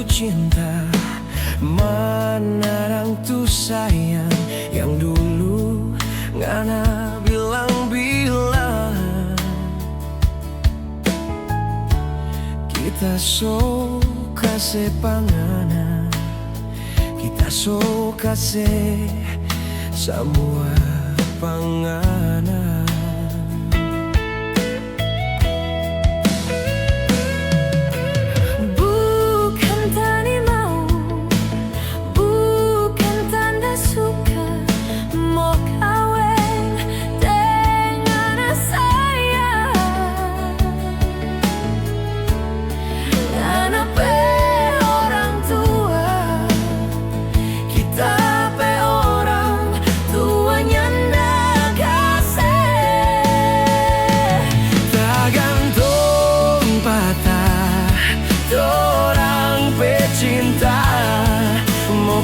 cinta, mana orang tu sayang yang dulu ngana bilang-bilang kita so kasih panganan, kita so kasih semua panganan.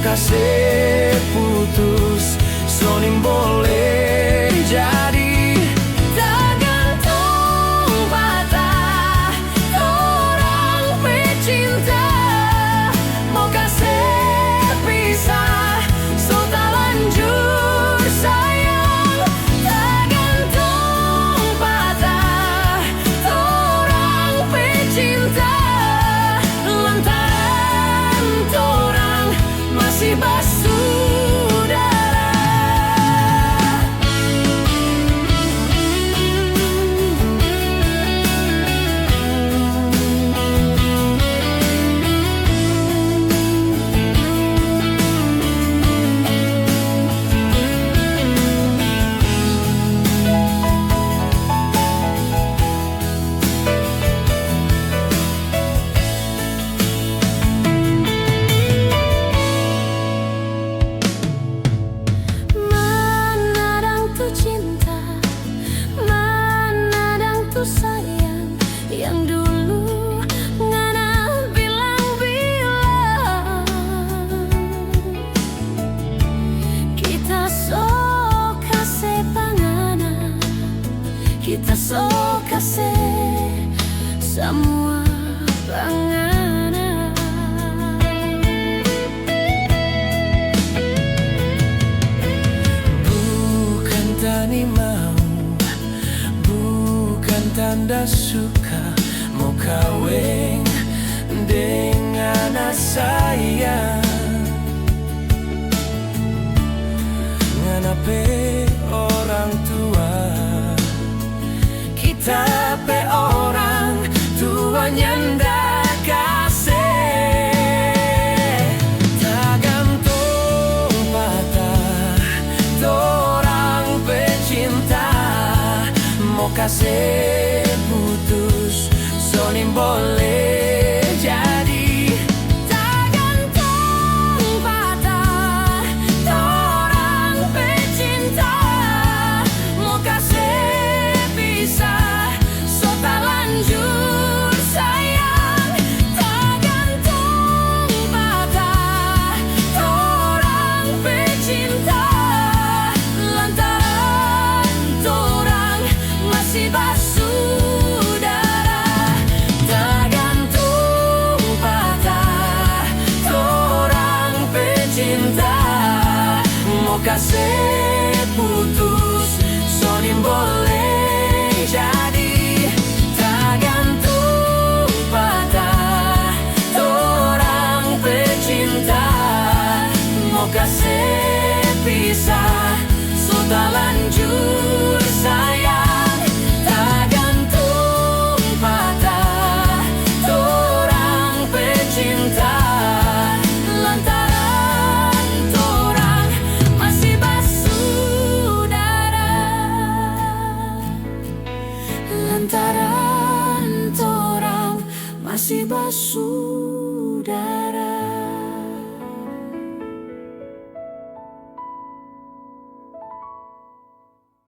Kasih putus, sonim boleh jadi tergantung patah orang pecinta. Mau kasih pisah, so tak lanjut sayang. Tergantung patah orang pecinta, lantaran torang masih bersaudara. Sayang yang dulu ngana bilang-bilang kita so kasih panganan, kita so kasih semua panganan. Bukan tani mau, tanda suka, mau kawin dengan saya. Ngana pe orang tua, kita pe orang tua nyanda kasih. Tergantung patah orang pecinta, mau kasih putus, sonim boleh jadi tergantung patah orang pecinta. Mau kasih pisah, so tak lanjut sayang. Tergantung patah orang pecinta, lantaran torang masih bersaudara. Tergantung patah orang pecinta, mau kasih putus,